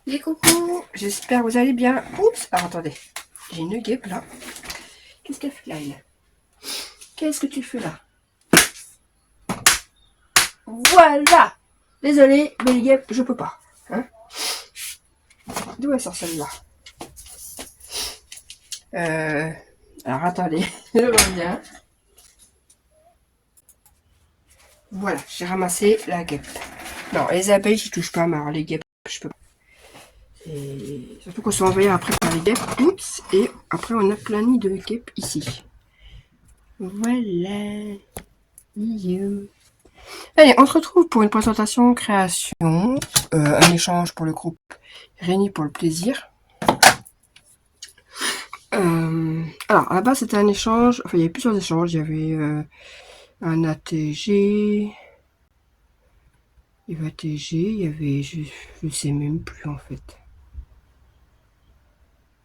Les coucou, j'espère que vous allez bien. Oups, alors attendez, j'ai une guêpe là. Qu'est-ce qu'elle fait là, elle? Qu'est-ce que tu fais là? Voilà. Désolée, mais les guêpes, je peux pas. Hein? D'où elle sort celle-là? euh... Alors attendez, je reviens. Voilà, j'ai ramassé la guêpe. Non, les abeilles, je touche pas, mais alors les guêpes, je peux pas. Et surtout qu'on s'est envoyé après par les guêpes. Oups, et après on a plein de nids de guêpes ici. Voilà. Allez, on se retrouve pour une présentation création, un échange pour le groupe Réunis pour le plaisir. Alors, à la base, c'était un échange, enfin, il y avait plusieurs échanges. Il y avait un ATG, il y avait ATG, il y avait, je sais même plus en fait.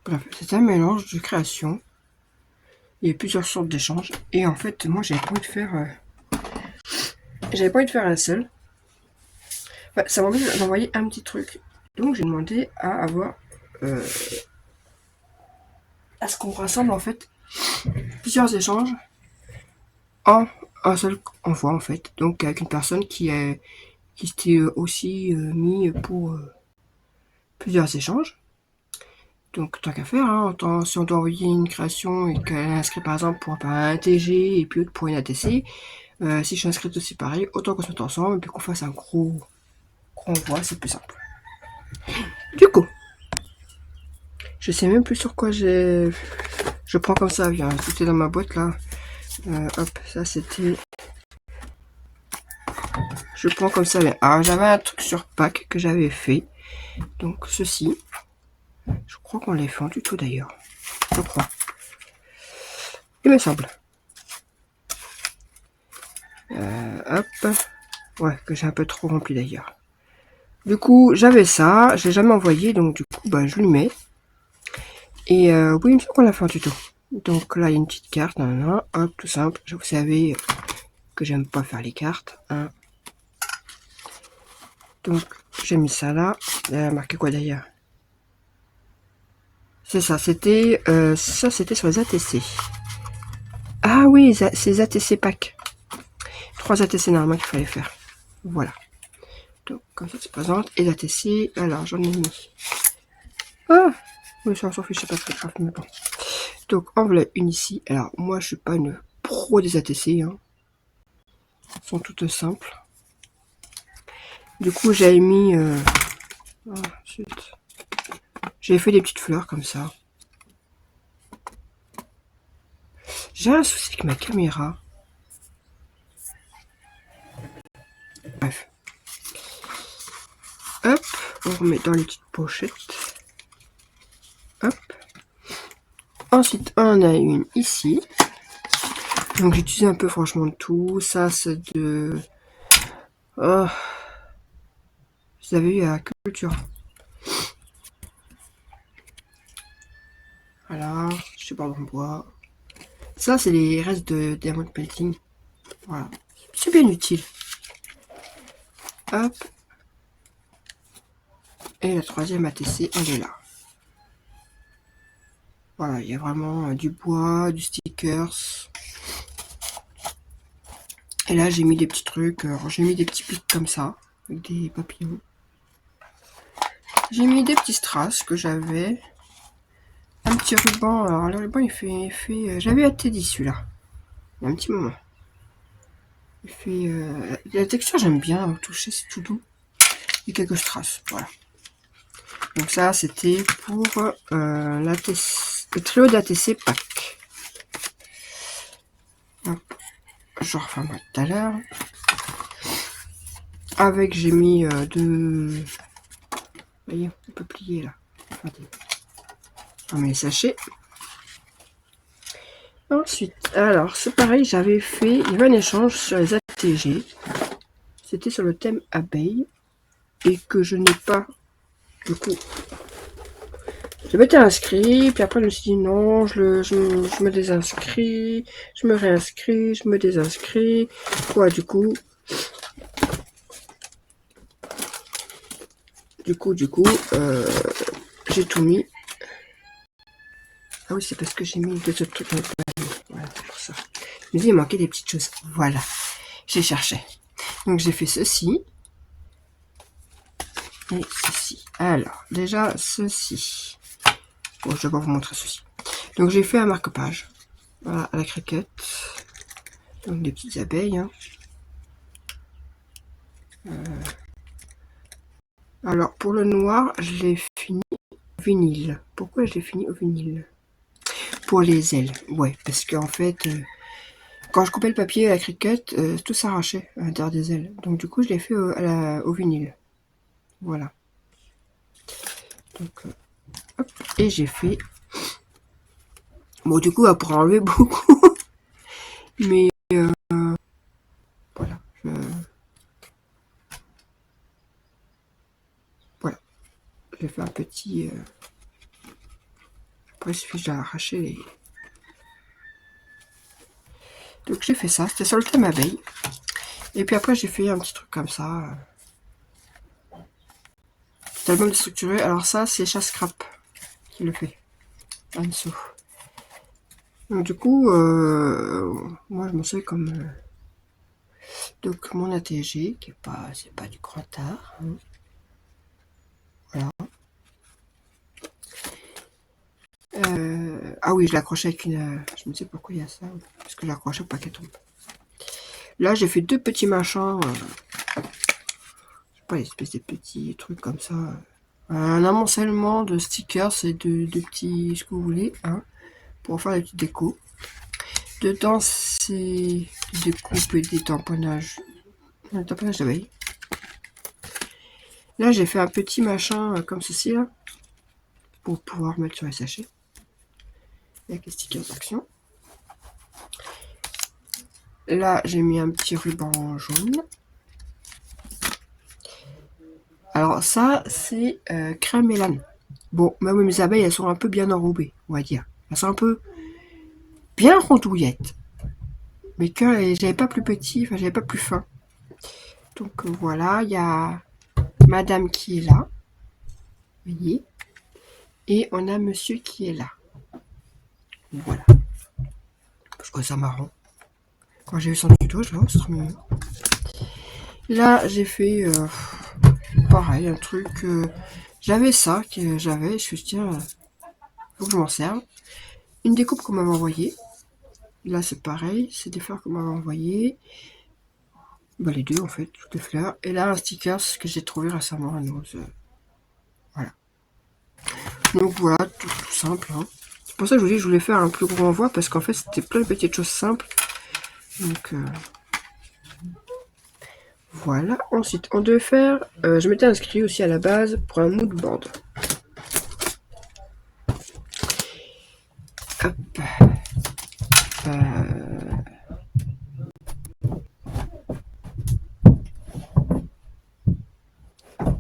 Bref, c'était un mélange de création. Il y avait plusieurs sortes d'échanges. Et en fait, moi, j'avais pas envie de faire un seul. Enfin, ça m'a envie d'envoyer un petit truc. Donc, j'ai demandé à avoir à ce qu'on rassemble en fait plusieurs échanges en un seul envoi en fait. Donc avec une personne qui s'était aussi mis pour plusieurs échanges. Donc tant qu'à faire, hein, si on doit envoyer une création et qu'elle est inscrite par exemple pour un TG et puis l'autre pour une ATC, si je suis inscrite aussi pareil, autant qu'on se mette ensemble et puis qu'on fasse un gros envoi, c'est plus simple. Du coup, je sais même plus sur quoi je prends comme ça, viens, tout est dans ma boîte là. Hop, ça c'était. Je prends comme ça. Alors j'avais un truc sur Pâques que j'avais fait. Donc ceci. Je crois qu'on l'avait fait en tuto d'ailleurs. Je crois. Il me semble. Hop. Ouais, que j'ai un peu trop rempli d'ailleurs. Du coup, j'avais ça. Je l'ai jamais envoyé. Donc du coup, bah, je lui mets. Et oui, il me semble qu'on l'a fait en tuto. Donc là, il y a une petite carte. Hop, tout simple. Vous savez que j'aime pas faire les cartes. Hein. Donc, j'ai mis ça là. Elle a marqué quoi d'ailleurs? C'est ça, c'était sur les ATC. Ah oui, c'est les ATC pack. 3 ATC normalement qu'il fallait faire. Voilà. Donc, comme ça se présente. Et l'ATC, alors j'en ai mis. Ah oui, ça on s'en fiche, c'est pas très grave, mais bon. Donc, en voilà une ici. Alors, moi, je suis pas une pro des ATC. Hein. Elles sont toutes simples. Du coup, j'avais mis... J'avais fait des petites fleurs comme ça. J'ai un souci avec ma caméra. Bref. Hop, on remet dans les petites pochettes. Hop. Ensuite, on a une ici. Donc, j'utilise un peu franchement de tout. Ça, c'est de... Oh. Vous avez eu à culture. Voilà, je sais pas en bois. Ça, c'est les restes de diamond painting. Voilà. C'est bien utile. Hop. Et la troisième ATC, elle est là. Voilà, il y a vraiment du bois, du stickers. Et là, j'ai mis des petits trucs. Alors, j'ai mis des petits pics comme ça, avec des papillons. J'ai mis des petits strass que j'avais. Un petit ruban. Alors, le ruban, il fait j'avais hâte dit celui-là. Il y a un petit moment. Il fait... la texture, j'aime bien toucher, c'est tout doux. Et quelques strass, voilà. Donc ça, c'était pour le trio d'ATC pack. Hop. Je refais moi tout à l'heure. Avec, j'ai mis deux... Vous voyez, on peut plier là. Attendez. On met les sachets. Ensuite, alors, c'est pareil, j'avais fait... Il y avait un échange sur les ATG. C'était sur le thème abeille. Et que je n'ai pas... Du coup... Je m'étais inscrit, puis après je me suis dit non, je me désinscris, je me réinscris, je me désinscris. Quoi, du coup, Du coup, j'ai tout mis. Ah oui, c'est parce que j'ai mis deux autres trucs dans le panier. Voilà, c'est pour ça. Je me dis, il manquait des petites choses. Voilà, j'ai cherché. Donc j'ai fait ceci. Et ceci. Alors, déjà, ceci. Bon, je vais vous montrer ceci. Donc j'ai fait un marque-page. Voilà, à la cricket. Donc des petites abeilles. Hein. Alors, pour le noir, je l'ai fini au vinyle. Pourquoi je l'ai fini au vinyle? Pour les ailes. Ouais, parce qu'en fait, quand je coupais le papier à la cricket, tout s'arrachait à l'intérieur des ailes. Donc du coup, je l'ai fait au vinyle. Voilà. Donc, hop. Et j'ai fait... Bon, du coup, elle pourra enlever beaucoup. Mais voilà. Voilà. J'ai fait un petit... Après, il suffit de l'arracher. Les... Donc j'ai fait ça. C'était sur le thème abeille. Et puis après, j'ai fait un petit truc comme ça. Tellement déstructuré. Alors ça, c'est Chascrap qui le fait. En dessous. Donc du coup, moi je m'en sers comme donc mon ATG qui est pas, c'est pas du grand art. Hein. Voilà. Ah oui, je l'accrochais avec une. Je me sais pourquoi il y a ça. Parce que je l'accrochais pour pas qu'elle tombe. Là, j'ai fait deux petits machins. Je sais pas, espèce de petits trucs comme ça. Un amoncellement de stickers et de petits, ce que vous voulez, hein, pour faire des petites décos. Dedans, c'est des découpes et des tamponnages. Un tamponnage d'abeilles. Là, j'ai fait un petit machin comme ceci, là, pour pouvoir mettre sur les sachets. Avec les stickers d'action. Là, j'ai mis un petit ruban jaune. Alors ça, c'est crème mélane. Bon, même mes abeilles, elles sont un peu bien enrobées, on va dire. Elles sont un peu bien rondouillettes. Mais que j'avais pas plus petit, enfin j'avais pas plus fin. Donc voilà, il y a madame qui est là. Vous voyez. Et on a monsieur qui est là. Voilà. Je trouve ça marrant. Quand j'ai vu son tuto, je vois, c'est trop mignon. Là, j'ai fait pareil, un truc. J'avais ça que j'avais. Je suis dit, tiens, faut que je m'en serve. Une découpe qu'on m'avait envoyée. Là, c'est pareil. C'est des fleurs qu'on m'avait envoyées. Bah, les deux, en fait, toutes les fleurs. Et là, un sticker que j'ai trouvé récemment à Nose. Voilà. Donc voilà, tout simple. Hein. C'est pour ça que je vous dis que je voulais faire un plus gros envoi parce qu'en fait, c'était plein de petites choses simples. Donc voilà. Ensuite, on devait faire. Je m'étais inscrit aussi à la base pour un mood board. Hop.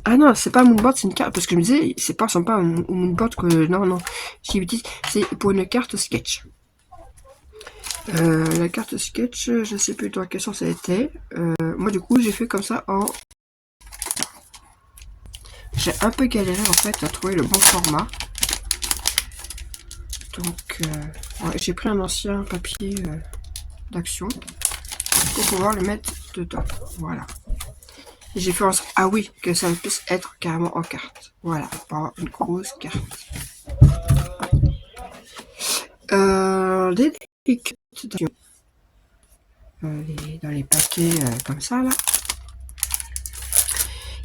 Ah non, c'est pas un moodboard, c'est une carte. Parce que je me disais, c'est pas sympa un moodboard que. Non, non. C'est pour une carte sketch. La carte sketch, je sais plus dans quel sens elle était. Moi, du coup, j'ai fait comme ça en. J'ai un peu galéré en fait à trouver le bon format. Donc, ouais, j'ai pris un ancien papier d'action pour pouvoir le mettre dedans. Voilà. Et j'ai fait en sorte, ah oui, que ça puisse être carrément en carte. Voilà, pour avoir une grosse carte. Des cartes dans les paquets comme ça là.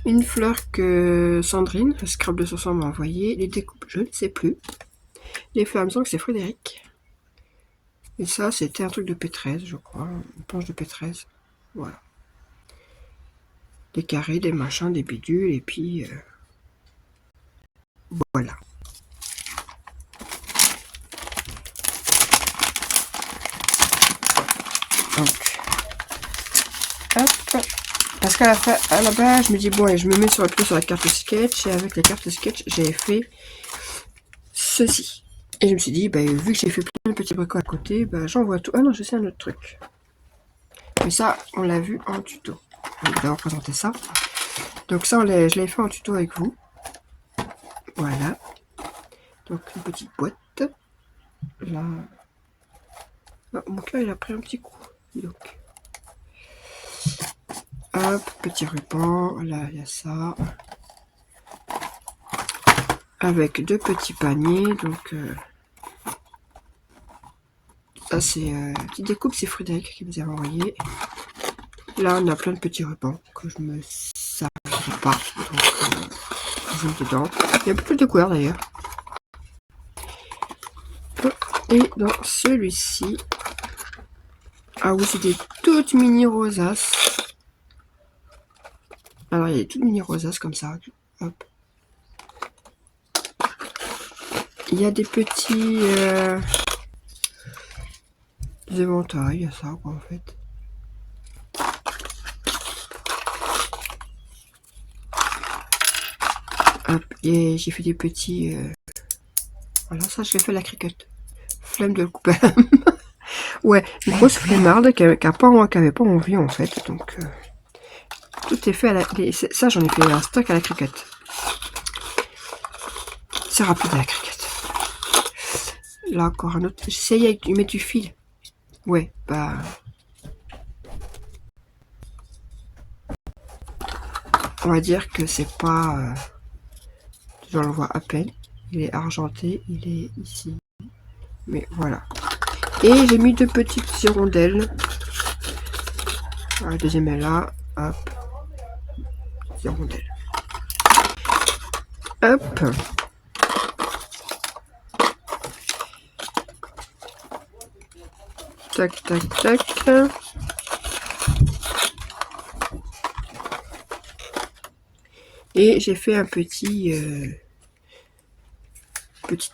Une fleur que Sandrine, Scrap de 500 m'a envoyé. Les découpes, je ne sais plus. Les fleurs, il me semble que c'est Frédéric. Et ça, c'était un truc de P13, je crois. Une planche de P13. Voilà. Des carrés, des machins, des bidules, et puis... voilà. Donc... hop. Parce qu'à la base, je me dis, bon, et je me mets sur la carte sketch, et avec la carte sketch, j'avais fait ceci. Et je me suis dit, bah, vu que j'ai fait plein de petits bricots à côté, bah, j'envoie tout. Ah non, je sais un autre truc. Mais ça, on l'a vu en tuto. On va d'abord présenter ça. Donc ça, je l'ai fait en tuto avec vous. Voilà. Donc une petite boîte. Là. Ah, mon cœur il a pris un petit coup. Donc. Hop, petit ruban. Là il y a ça. Avec 2 petits paniers. Donc ça c'est petite découpe, c'est Frédéric qui vous a envoyé. Là on a plein de petits rubans que je me servirai pas. Donc ils ont dedans. Il y a beaucoup de couleurs d'ailleurs. Et dans celui-ci, ah oui, c'est des toutes mini rosaces. Alors il y a des toutes mini rosaces comme ça. Hop. Il y a des petits éventails, il y a ça quoi en fait. Hop, et j'ai fait des petits. Voilà, ça je l'ai fait à la cricket. Flemme de le couper. Ouais, une grosse flemmarde qui avait pas envie en fait. Donc tout est fait à la. Ça j'en ai fait un stock à la cricket. C'est rapide à la cricket. Là encore un autre. J'essayais avec mettre du fil. Ouais, bah. On va dire que c'est pas. J'en le vois à peine. Il est argenté, il est ici. Mais voilà. Et j'ai mis 2 petites hirondelles. La deuxième est là. Hop. Hirondelles. Hop. Tac, tac, tac. Et j'ai fait un petit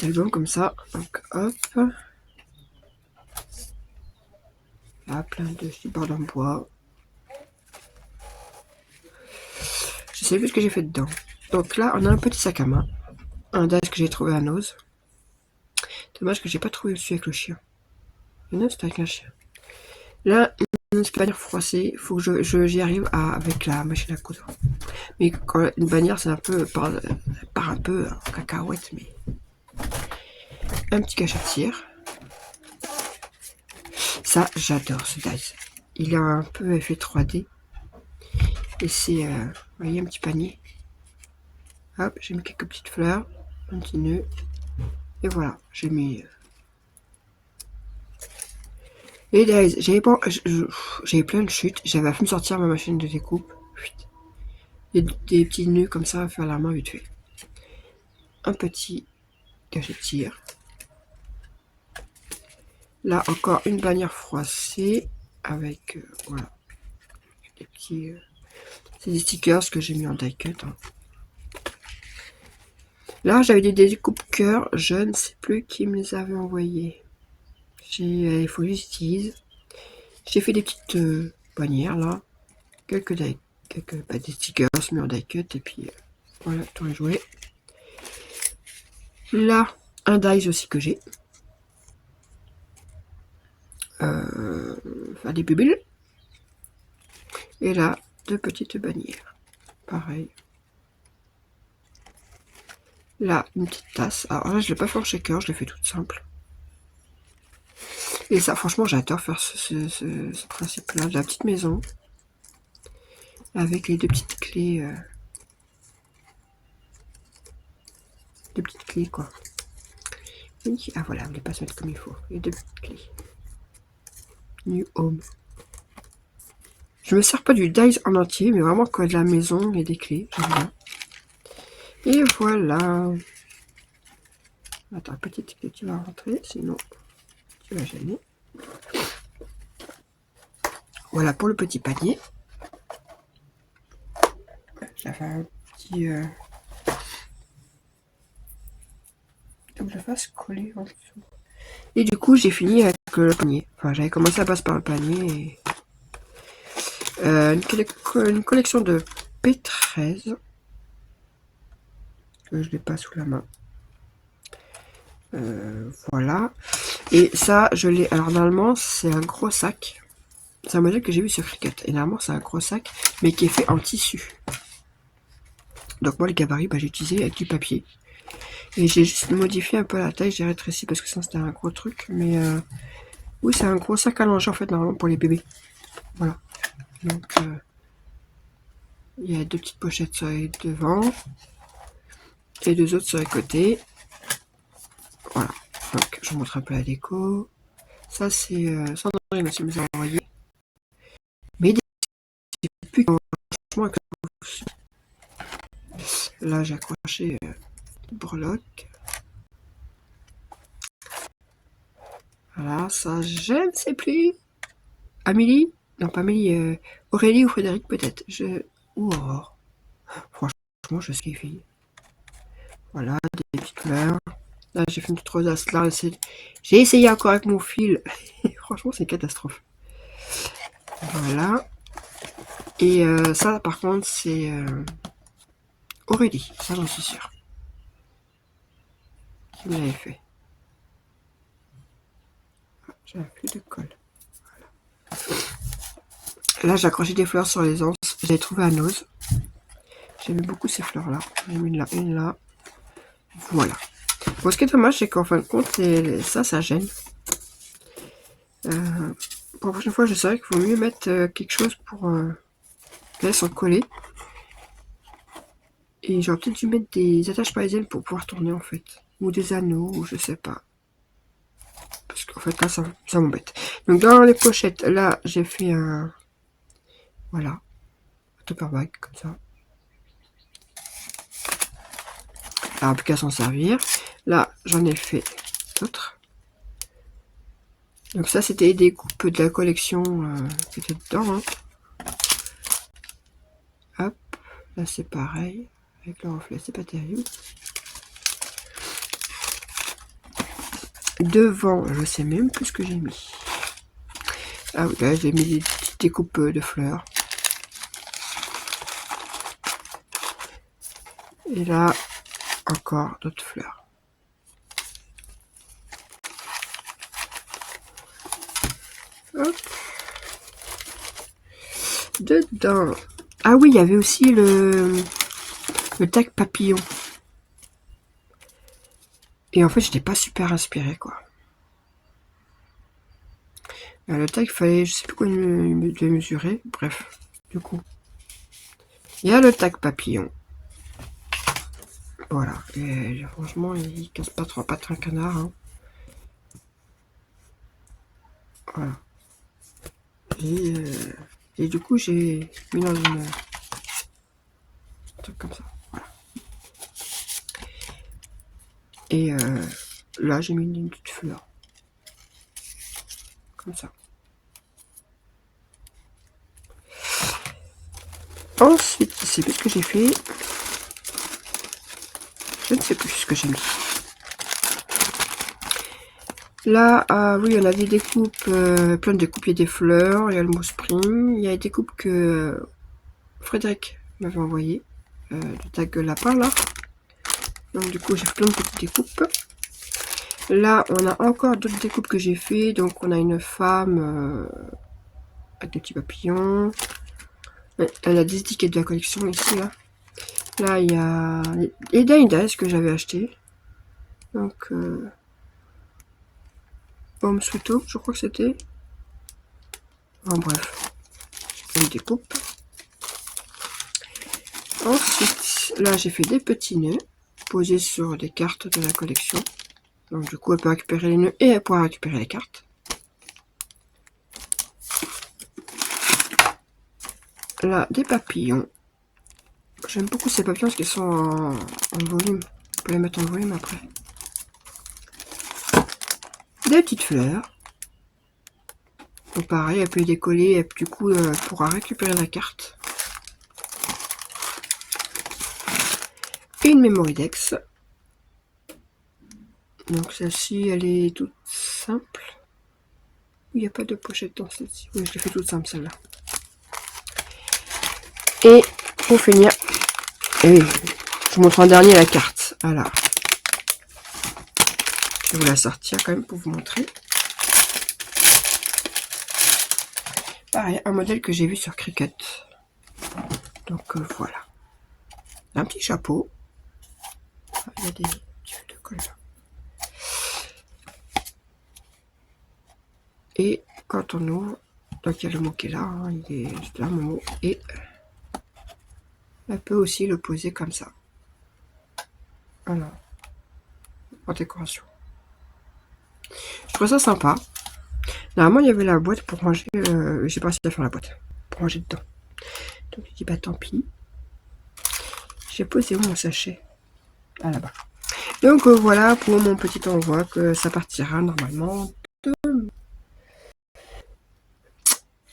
album comme ça. Donc hop. Là, plein de supports en bois. Je sais plus ce que j'ai fait dedans. Donc là, on a un petit sac à main. Un dice que j'ai trouvé à Nose. Dommage que j'ai pas trouvé dessus avec le chien. Non, c'était avec un chien. Là, une bannière froissée. Faut que j'y arrive avec la machine à coudre. Mais quand une bannière, c'est un peu part un peu en cacahuète, mais un petit cachet-tire. Ça, j'adore ce dice. Il a un peu effet 3D. Et c'est, vous voyez, un petit panier. Hop, j'ai mis quelques petites fleurs, un petit nœud. Et voilà, j'ai mis. Et dice, j'avais plein de chutes. J'avais fait me sortir ma machine de découpe. Des petits nœuds comme ça à faire la main vite fait. Un petit cachet-tire. Là encore une bannière froissée avec voilà des petits. C'est des stickers que j'ai mis en die cut. Hein. Là j'avais des découpes cœur, je ne sais plus qui me les avait envoyés. Il faut que j'utilise. J'ai fait des petites bannières là, quelques des stickers mis en die cut et puis voilà tout est joué. Là un dice aussi que j'ai. Des bulles. Et là, 2 petites bannières. Pareil. Là, une petite tasse. Alors là, je l'ai pas fait en shaker, je l'ai fait toute simple. Et ça, franchement, j'adore faire ce principe-là de la petite maison. Avec les 2 petites clés. 2 petites clés, quoi. Ah voilà, on ne les pas se mettre comme il faut. Les 2 petites clés. New Home. Je me sers pas du dice en entier, mais vraiment quoi de la maison et des clés. J'aime bien. Et voilà. Attends, petite clé, tu vas rentrer, sinon tu vas gêner. Voilà pour le petit panier. J'avais un petit double face collé en dessous. Et du coup, j'ai fini avec le panier. Enfin, j'avais commencé à passer par le panier. Et une collection de P13 que je n'ai pas sous la main. Voilà. Et ça, je l'ai. Alors normalement, c'est un gros sac. C'est un modèle que j'ai vu sur Cricut. Et normalement, c'est un gros sac, mais qui est fait en tissu. Donc moi, le gabarit, j'ai utilisé avec du papier. Et j'ai juste modifié un peu la taille, j'ai rétréci parce que ça c'était un gros truc. Mais oui, c'est un gros sac à langer en fait, normalement pour les bébés. Voilà. Donc, il y a 2 petites pochettes sur les devants et 2 autres sur les côtés. Voilà. Donc, je vous montre un peu la déco. Ça, c'est Sandrine qui nous a envoyé. Mais depuis franchement, là, j'ai accroché une breloque. Voilà, ça, je ne sais plus. Amélie? Non, pas Amélie. Aurélie ou Frédéric, peut-être. Ou Aurore. Franchement, je sais les filles. Voilà, des petites fleurs. Là, j'ai fait une petite rosace là. J'ai essayé encore avec mon fil. Franchement, c'est une catastrophe. Voilà. Et ça, par contre, c'est Aurélie. Ça, j'en suis sûre. Qui me l'avait fait. J'ai un flux de colle. Voilà. Là, j'ai accroché des fleurs sur les anses. J'ai trouvé à Nose. J'aimais beaucoup ces fleurs-là. J'ai mis une là. Voilà. Bon, ce qui est dommage, c'est qu'en fin de compte, ça gêne. Pour la prochaine fois, je saurais qu'il faut mieux mettre quelque chose pour qu'elles sont collées. Et j'aurais peut-être dû mettre des attaches parisiennes pour pouvoir tourner en fait. Ou des anneaux, ou je sais pas. Parce qu'en fait là, ça m'embête. Donc dans les pochettes, là, j'ai fait un... Voilà. Un tupper bag, comme ça. Alors, plus qu'à s'en servir. Là, j'en ai fait d'autres. Donc ça, c'était des coupes de la collection qui étaient dedans. Hein. Hop. Là, c'est pareil. Avec le reflet, c'est pas terrible. Devant, je sais même plus ce que j'ai mis. Ah oui, là, j'ai mis des petites découpes de fleurs. Et là, encore d'autres fleurs. Hop. Dedans. Ah oui, il y avait aussi le tag papillon. Et en fait, j'étais pas super inspirée, quoi. Le tag, il fallait, je sais plus quoi de mesurer. Bref, du coup. Il y a le tag papillon. Voilà. Et franchement, il casse pas 3 pattes un canard. Hein. Voilà. Et du coup, j'ai mis dans un truc comme ça. Voilà. Et là, j'ai mis une petite fleur. Comme ça. Ensuite, je sais plus ce que j'ai fait. Je ne sais plus ce que j'ai mis. Là, oui, on a des découpes, plein de découpes, il y a des fleurs, il y a le mousse prime, il y a des découpes que Frédéric m'avait envoyé, du tag lapin là. Donc du coup, j'ai fait plein de petites découpes. Là, on a encore d'autres découpes que j'ai fait. Donc on a une femme avec des petits papillons. Elle a des étiquettes de la collection ici là. Là, il y a les Daidas que j'avais acheté. Donc Home Sweet Home, je crois que c'était. En bref, une découpe. Ensuite, là, j'ai fait des petits nœuds posés sur des cartes de la collection. Donc, du coup, elle peut récupérer les nœuds et elle pourra récupérer les cartes. Là, des papillons. J'aime beaucoup ces papillons parce qu'ils sont en volume. On peut les mettre en volume après. Des petites fleurs. Donc, pareil, elle peut les décoller et du coup, elle pourra récupérer la carte. Et une Mémoridex. Donc, celle-ci, elle est toute simple. Il n'y a pas de pochette dans celle-ci. Oui, je l'ai fait toute simple, celle-là. Et pour finir, je vous montre en dernier la carte. Voilà. Je vais vous la sortir quand même pour vous montrer. Pareil, un modèle que j'ai vu sur Cricut. Donc voilà. Un petit chapeau. Il y a petit fil de colle là. Et quand on ouvre, donc il y a le mot qui est là, hein, il est là mon mot, et on peut aussi le poser comme ça. Voilà, en décoration. Je trouve ça sympa. Normalement, il y avait la boîte pour ranger, j'ai pas réussi à faire la boîte, pour ranger dedans. Donc je dis bah tant pis. J'ai posé où mon sachet? Ah là-bas. Donc voilà pour mon petit envoi, que ça partira normalement de...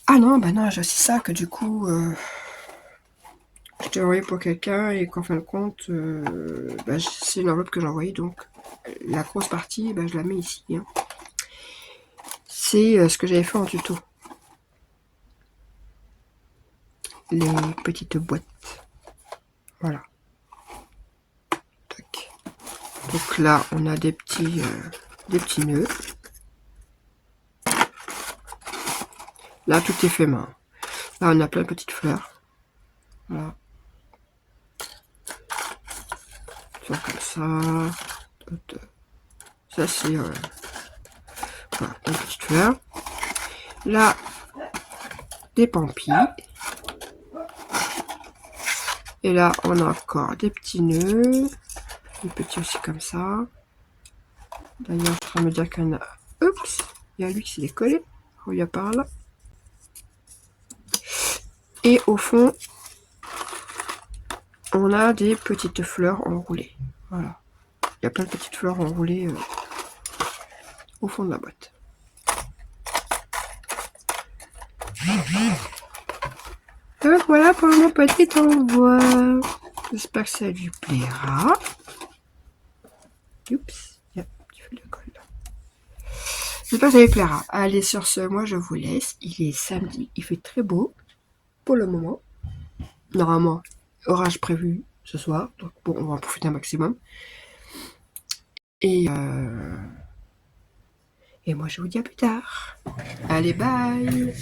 Ah non, bah non, j'ai aussi ça que du coup... je t'ai envoyé pour quelqu'un et qu'en fin de compte, bah, c'est une enveloppe que j'ai envoyée, donc la grosse partie, bah, je la mets ici. Hein. C'est ce que j'avais fait en tuto. Les petites boîtes. Voilà. Tac. Donc là, on a des petits nœuds. Là, tout est fait main. Là, on a plein de petites fleurs. Voilà. Ça, comme ça. Ça, c'est... voilà, une petite fleur. Là, des pampis. Et là, on a encore des petits nœuds. Des petits aussi comme ça. D'ailleurs, je suis en train de me dire qu'il y en a... Oups, il y a lui qui s'est décollé. Regarde par là. Et au fond, on a des petites fleurs enroulées. Voilà. Il y a plein de petites fleurs enroulées au fond de la boîte. Donc voilà pour mon petit envoi. J'espère que ça lui plaira. Oups, il y a un petit fil de colle là. J'espère que ça lui plaira. Allez, sur ce, moi je vous laisse. Il est samedi, il fait très beau pour le moment. Normalement, orage prévu ce soir. Donc bon, on va en profiter un maximum. Et moi je vous dis à plus tard. Allez, bye!